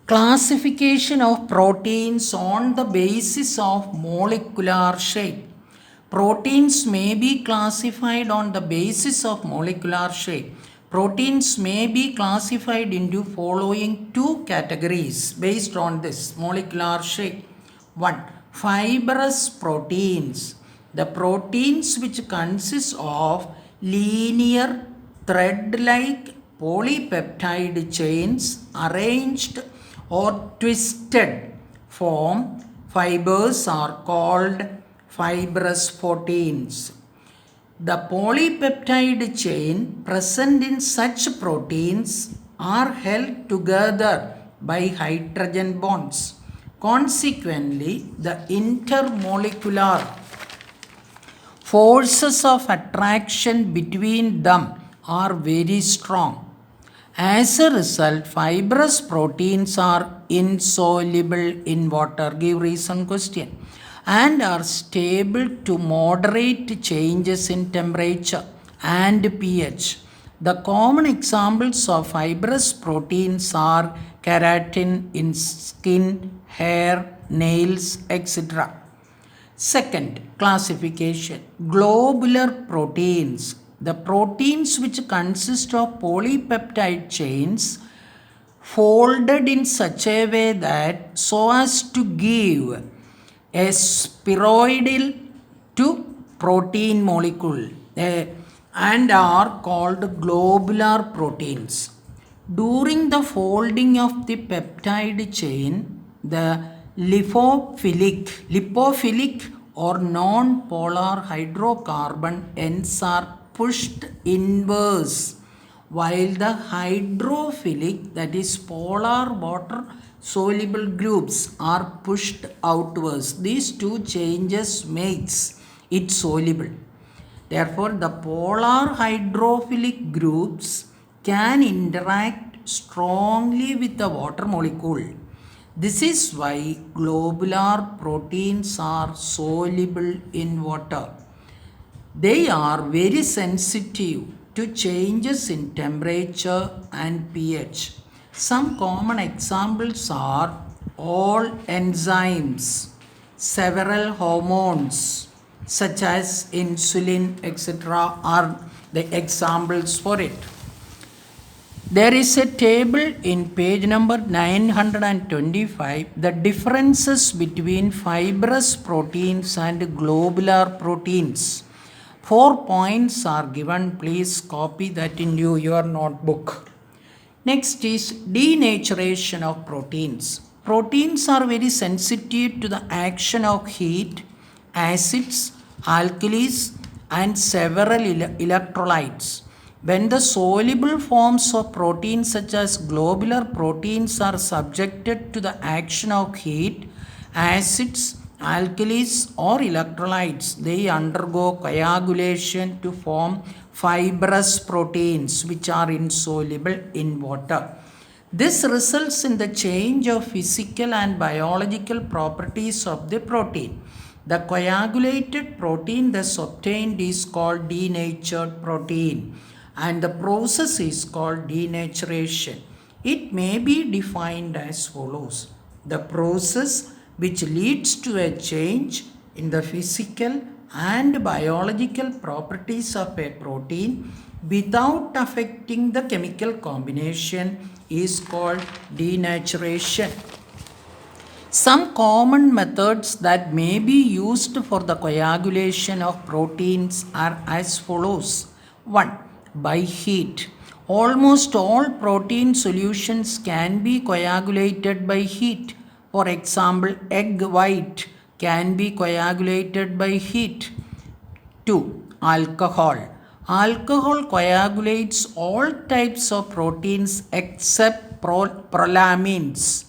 Classification of proteins on the basis of molecular shape. Proteins may be classified on the basis of molecular shape. Proteins may be classified into following two categories based on this molecular shape. 1. Fibrous proteins. The proteins which consist of linear thread-like polypeptide chains arranged or twisted form fibers are called fibrous proteins. The polypeptide chain present in such proteins are held together by hydrogen bonds. Consequently, the intermolecular forces of attraction between them are very strong. As a result, fibrous proteins are insoluble in water. Give reason question. And are stable to moderate changes in temperature and pH. The common examples of fibrous proteins are keratin in skin, hair, nails, etc. Second classification, globular proteins. The proteins which consist of polypeptide chains folded in such a way that so as to give a spheroidal to protein molecule and are called globular proteins. During the folding of the peptide chain, the lipophilic or non-polar hydrocarbon ends are pushed inwards, while the hydrophilic, that is polar water soluble groups, are pushed outwards. These two changes makes it soluble. Therefore, the polar hydrophilic groups can interact strongly with the water molecule. This is why globular proteins are soluble in water. They are very sensitive to changes in temperature and pH. Some common examples are all enzymes, several hormones such as insulin, etc. are the examples for it. There is a table in page number 925, the differences between fibrous proteins and globular proteins. 4 points are given. Please copy that into your notebook. Next is denaturation of proteins. Proteins are very sensitive to the action of heat, acids, alkalis, and several electrolytes. When the soluble forms of proteins such as globular proteins are subjected to the action of heat, acids, alkalis or electrolytes, they undergo coagulation to form fibrous proteins which are insoluble in water. This results in the change of physical and biological properties of the protein. The coagulated protein thus obtained is called denatured protein, and the process is called denaturation. It may be defined as follows. The process which leads to a change in the physical and biological properties of a protein without affecting the chemical combination is called denaturation. Some common methods that may be used for the coagulation of proteins are as follows. 1. By heat. Almost all protein solutions can be coagulated by heat. For example, egg white can be coagulated by heat. 2. Alcohol. Alcohol coagulates all types of proteins except prolamins.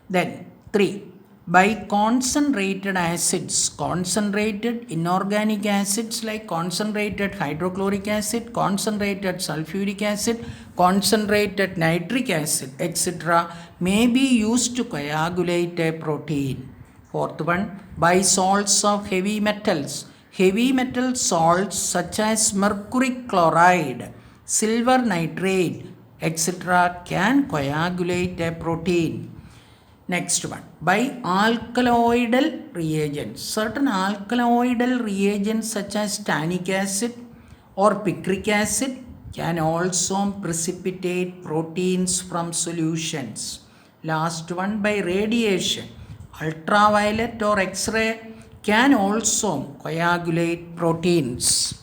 Then 3. By concentrated acids. Concentrated inorganic acids like concentrated hydrochloric acid, concentrated sulfuric acid, concentrated nitric acid, etc. may be used to coagulate a protein. Fourth one, by salts of heavy metals. Heavy metal salts such as mercury chloride, silver nitrate, etc. can coagulate a protein. Next one, by alkaloidal reagents. Certain alkaloidal reagents such as tannic acid or picric acid can also precipitate proteins from solutions. Last one, by radiation. Ultraviolet or X-ray can also coagulate proteins.